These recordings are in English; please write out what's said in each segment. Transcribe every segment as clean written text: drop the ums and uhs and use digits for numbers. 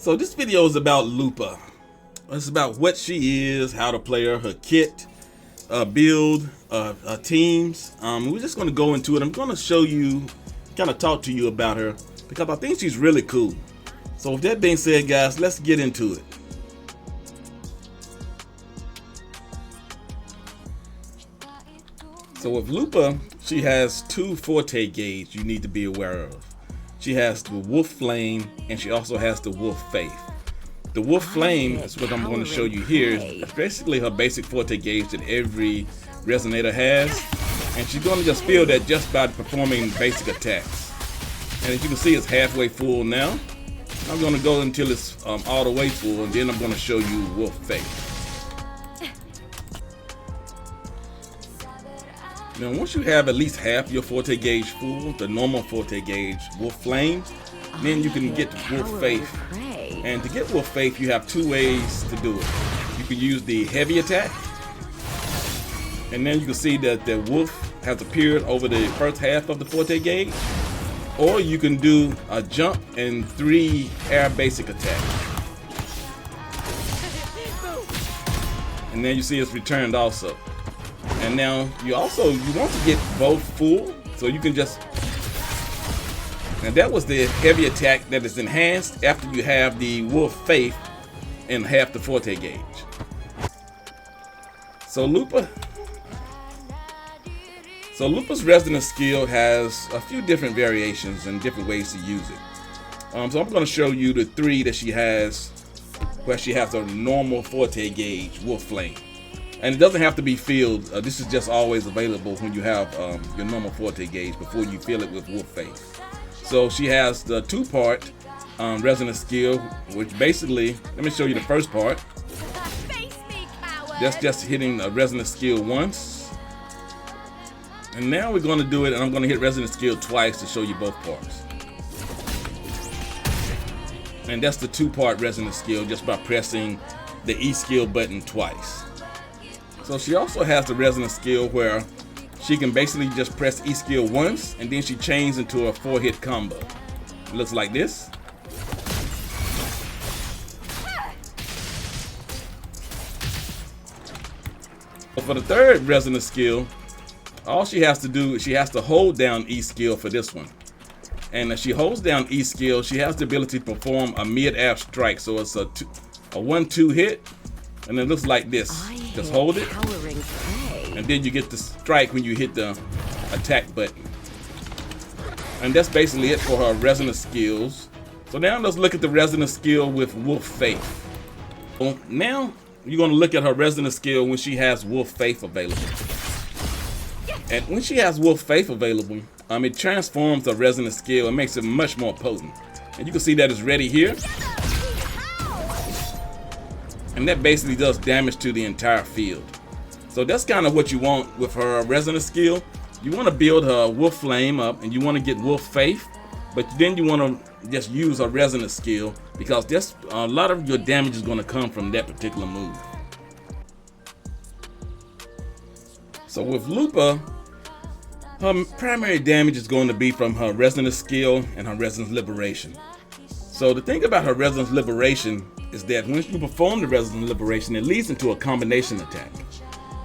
So this video is about Lupa. It's about what she is, how to play her kit, build, teams. We're just going to go into it. I'm going to show you, kind of talk to you about her because I think she's really cool. So with that being said, guys, let's get into it. So with Lupa, she has two Forte gauge you need to be aware of. She has the Wolf Flame and she also has the Wolf Faith. The Wolf Flame is what I'm going to show you here. It's basically her basic Forte gauge that every resonator has. And she's going to just feel that just by performing basic attacks. And as you can see, it's halfway full now. I'm going to go until it's all the way full, and then I'm going to show you Wolf Faith. Now, once you have at least half your Forte gauge full, the normal Forte gauge Wolf Flame, then you can get Wolf Faith. And to get Wolf Faith, you have two ways to do it. You can use the heavy attack, and then you can see that the wolf has appeared over the first half of the Forte gauge. Or you can do a jump and 3 air basic attacks. And then you see it's returned also. And now you want to get both full, so you can just, and that was the heavy attack that is enhanced after you have the Wolf Faith and half the Forte gauge. So Lupa's resonance skill has a few different variations and different ways to use it. So I'm going to show you the 3 that she has, where she has a normal Forte gauge Wolf Flame. And it doesn't have to be filled. This is just always available when you have your normal Forte gauge before you fill it with Wolf Faith. So she has the 2-part resonance skill, which basically, let me show you the first part. That's just hitting a resonance skill once. And now we're going to do it, and I'm going to hit resonance skill twice to show you both parts. And that's the 2-part resonance skill just by pressing the E skill button twice. So she also has the resonance skill where she can basically just press E skill once, and then she chains into a 4-hit combo. It looks like this. For the third resonance skill, all she has to do is she has to hold down E skill for this one. And if she holds down E skill, she has the ability to perform a mid-air strike. So it's a 1-2 hit, and it looks like this. Just hold it, and then you get the strike when you hit the attack button. And that's basically it for her resonance skills. So now let's look at the resonance skill with Wolf Faith. Well, now you're going to look at her resonance skill when she has Wolf Faith available. And when she has Wolf Faith available, it transforms the resonance skill and makes it much more potent. And you can see that it's ready here. And that basically does damage to the entire field. So that's kind of what you want with her resonance skill. You want to build her Wolf Flame up, and you want to get Wolf Faith, but then you want to just use her resonance skill because that's a lot of your damage is going to come from that particular move. So with Lupa, her primary damage is going to be from her resonance skill and her resonance liberation. So the thing about her resonance liberation is that when you perform the resonance liberation, it leads into a combination attack.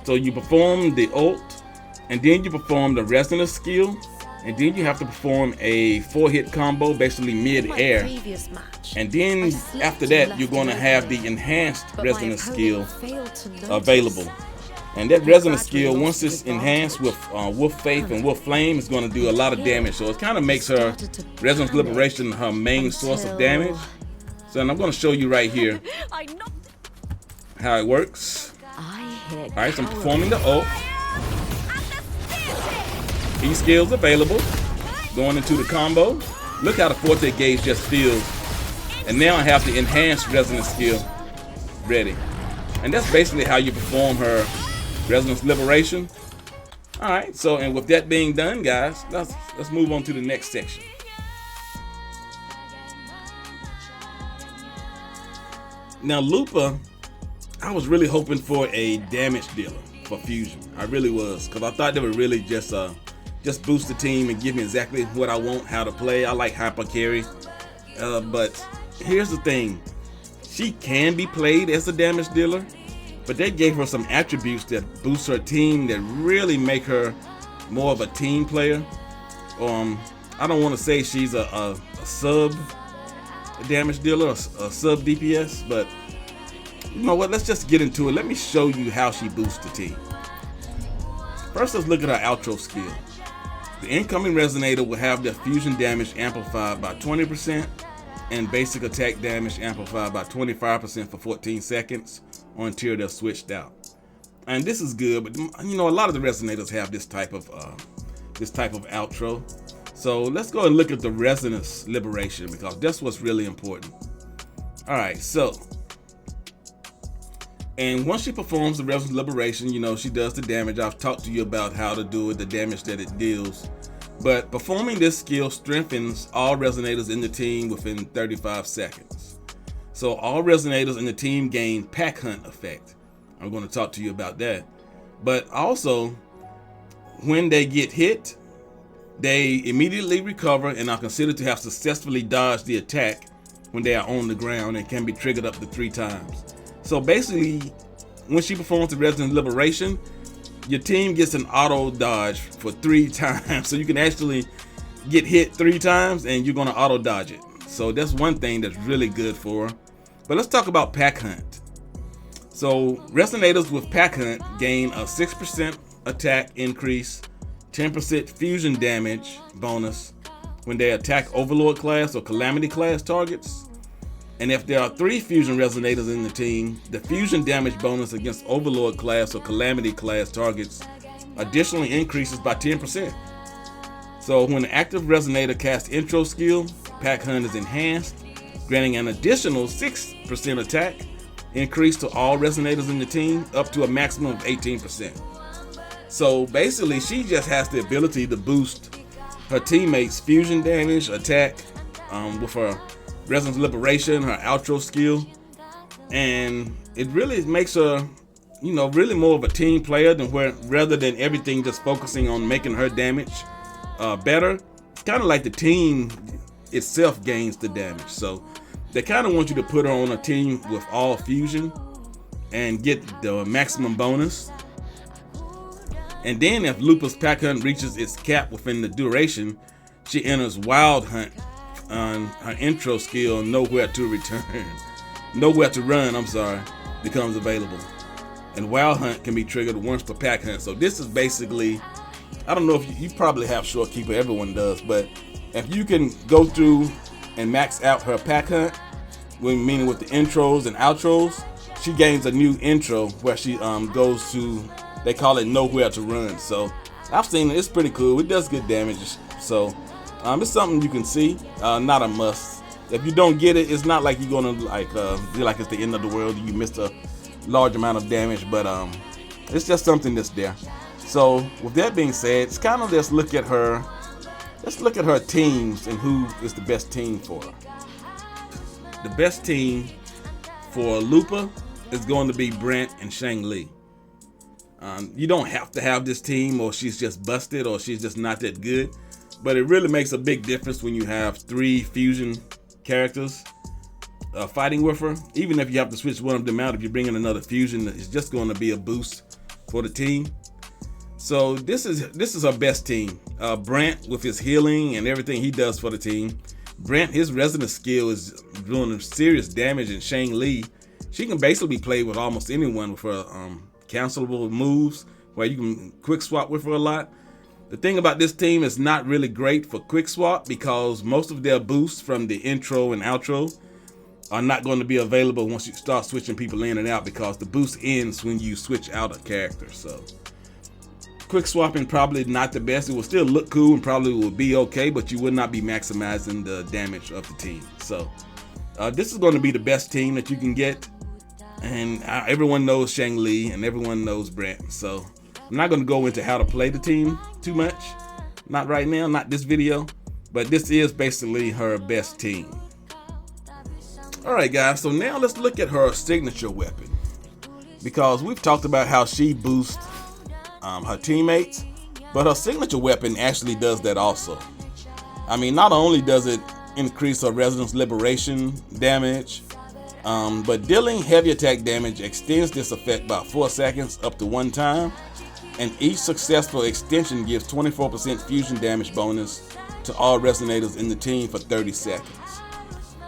So you perform the ult, and then you perform the resonance skill, and then you have to perform a 4-hit combo, basically mid-air. And then after that, you're going to have the enhanced resonance skill available. And that resonance skill, once it's enhanced with Wolf Faith and Wolf Flame, is going to do a lot of damage. So it kind of makes her resonance liberation her main source of damage. So I'm going to show you right here how it works. Alright, so I'm performing the ult. E skills available. Going into the combo. Look how the Forte gauge just feels. And now I have the enhanced resonance skill ready. And that's basically how you perform her resonance liberation. Alright, so and with that being done, guys, let's move on to the next section. Now Lupa, I was really hoping for a damage dealer for Fusion. I really was, because I thought they would really just boost the team and give me exactly what I want, how to play. I like hyper carry, but here's the thing. She can be played as a damage dealer, but they gave her some attributes that boost her team that really make her more of a team player. I don't want to say she's a sub damage dealer, a sub DPS, but you know what? Let's just get into it. Let me show you how she boosts the team. First, let's look at her outro skill. The incoming resonator will have their fusion damage amplified by 20% and basic attack damage amplified by 25% for 14 seconds or until they're switched out. And this is good, but you know, a lot of the resonators have this type of outro. So let's go and look at the resonance liberation, because that's what's really important. All right, so, and once she performs the resonance liberation, you know, she does the damage. I've talked to you about how to do it, the damage that it deals. But performing this skill strengthens all resonators in the team within 35 seconds. So all resonators in the team gain pack hunt effect. I'm going to talk to you about that. But also, when they get hit, they immediately recover and are considered to have successfully dodged the attack when they are on the ground and can be triggered up to 3 times. So basically, when she performs the resonance liberation, your team gets an auto dodge for 3 times. So you can actually get hit 3 times and you're going to auto dodge it. So that's one thing that's really good for her. But let's talk about pack hunt. So resonators with pack hunt gain a 6% attack increase, 10% fusion damage bonus when they attack Overlord class or Calamity class targets. And if there are 3 fusion resonators in the team, the fusion damage bonus against Overlord class or Calamity class targets additionally increases by 10%. So when an active resonator casts intro skill, pack hunt is enhanced, granting an additional 6% attack increase to all resonators in the team, up to a maximum of 18%. So basically, she just has the ability to boost her teammates' fusion damage, attack, with her resonance liberation, her outro skill, and it really makes her, you know, really more of a team player than rather than everything just focusing on making her damage better. It's kind of like the team itself gains the damage. So they kind of want you to put her on a team with all fusion and get the maximum bonus. And then if Lupa's pack hunt reaches its cap within the duration, she enters Wild Hunt on her intro skill, Nowhere to Run, becomes available. And Wild Hunt can be triggered once per pack hunt. So this is basically, I don't know if you probably have Short Keeper, everyone does, but if you can go through and max out her pack hunt, meaning with the intros and outros, she gains a new intro where she goes to, they call it Nowhere to Run. So I've seen it, it's pretty cool. It does good damage. So it's something you can see, not a must. If you don't get it, it's not like you're gonna feel like it's the end of the world. You missed a large amount of damage, but it's just something that's there. So with that being said, it's kind of let's look at her teams and who is the best team for her. The best team for Lupa is going to be Brent and Shang-Li. You don't have to have this team, or she's just busted, or she's just not that good. But it really makes a big difference when you have 3 fusion characters fighting with her. Even if you have to switch one of them out, if you bring in another fusion, it's just going to be a boost for the team. So this is her best team. Brent with his healing and everything he does for the team. Brent, his resonance skill is doing serious damage, and Shang-Li, she can basically be played with almost anyone with her cancelable moves, where you can quick swap with her a lot. The thing about this team is not really great for quick swap, because most of their boosts from the intro and outro are not going to be available once you start switching people in and out, because the boost ends when you switch out a character. So quick swapping probably not the best. It will still look cool and probably will be okay, but you would not be maximizing the damage of the team. So this is going to be the best team that you can get, and everyone knows Shang-Li and everyone knows Brent. So I'm not going to go into how to play the team too much, not right now, not this video, but this is basically her best team. Alright guys, so now let's look at her signature weapon, because we've talked about how she boosts her teammates, but her signature weapon actually does that also. I mean, not only does it increase her resonance liberation damage, but dealing heavy attack damage extends this effect by 4 seconds up to 1 time, and each successful extension gives 24% fusion damage bonus to all resonators in the team for 30 seconds.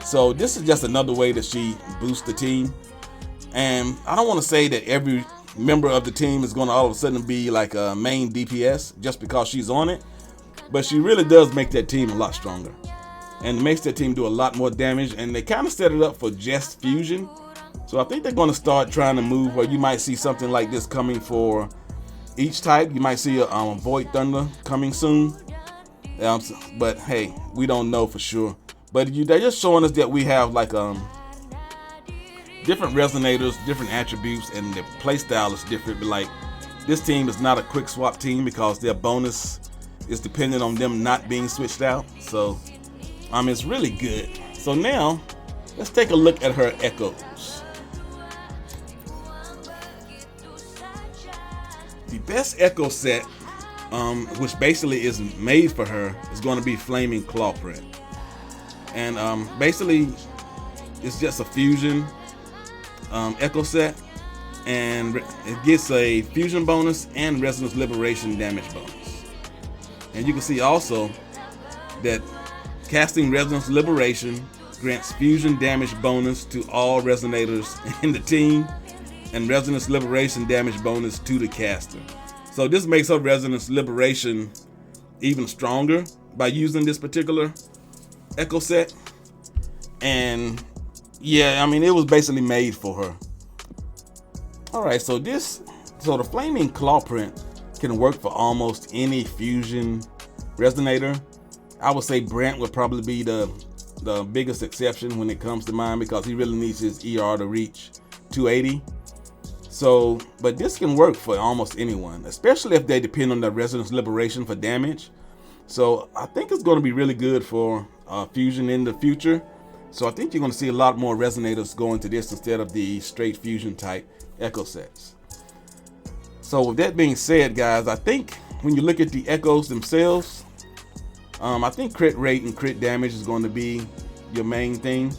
So this is just another way that she boosts the team. And I don't want to say that every member of the team is going to all of a sudden be like a main DPS just because she's on it, but she really does make that team a lot stronger and makes that team do a lot more damage. And they kind of set it up for just fusion, so I think they're going to start trying to move where you might see something like this coming for each type. You might see a Void Thunder coming soon, but hey, we don't know for sure. But they're just showing us that we have like different resonators, different attributes, and the playstyle is different. But like, this team is not a quick swap team because their bonus is dependent on them not being switched out. So it's really good. So now let's take a look at her echoes. The best echo set, which basically is made for her, is going to be Flaming Clawprint. And basically it's just a fusion echo set, and it gets a fusion bonus and resonance liberation damage bonus. And you can see also that casting resonance liberation grants fusion damage bonus to all resonators in the team, and resonance liberation damage bonus to the caster. So this makes her resonance liberation even stronger by using this particular echo set. And yeah, it was basically made for her. Alright, so the Flaming Clawprint can work for almost any fusion resonator. I would say Brent would probably be the biggest exception when it comes to mind, because he really needs his ER to reach 280. So, but this can work for almost anyone, especially if they depend on the resonance liberation for damage. So I think it's going to be really good for fusion in the future. So I think you're going to see a lot more resonators going to this instead of the straight fusion type echo sets. So with that being said, guys, I think when you look at the echoes themselves, I think crit rate and crit damage is going to be your main thing.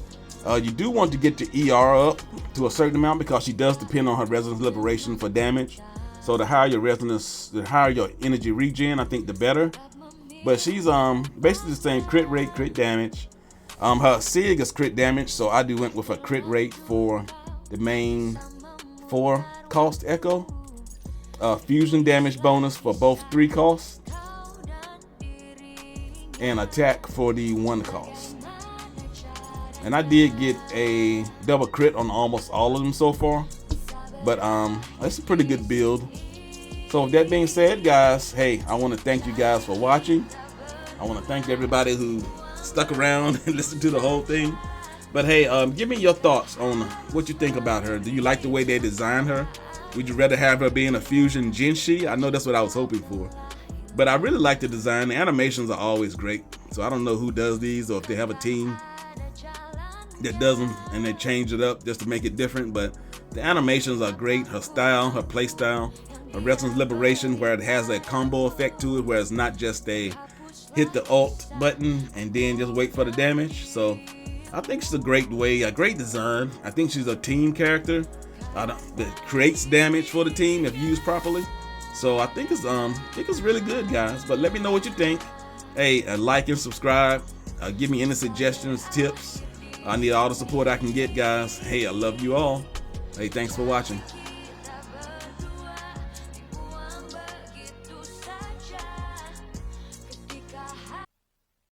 You do want to get the ER up to a certain amount because she does depend on her resonance liberation for damage. So the higher your resonance, the higher your energy regen, I think the better. But she's basically the same crit rate, crit damage. Her SIG is crit damage, so I went with a crit rate for the main 4 cost echo. Fusion damage bonus for both 3 costs, and attack for the 1 cost. And I did get a double crit on almost all of them so far, but that's a pretty good build. So with that being said, guys, hey, I want to thank you guys for watching. I want to thank everybody who stuck around and listened to the whole thing. But hey, give me your thoughts on what you think about her. Do you like the way they designed her? Would you rather have her being a fusion Jinshi? I know that's what I was hoping for. But I really like the design. The animations are always great. So I don't know who does these, or if they have a team that does them and they change it up just to make it different. But the animations are great. Her style, her play style, her resonance liberation, where it has a combo effect to it, where it's not just a hit the alt button and then just wait for the damage. So I think it's a great design. I think she's a team character that creates damage for the team if used properly. So I think it's really good, guys. But let me know what you think. Hey, like and subscribe. Give me any suggestions, tips. I need all the support I can get, guys. Hey, I love you all. Hey, thanks for watching.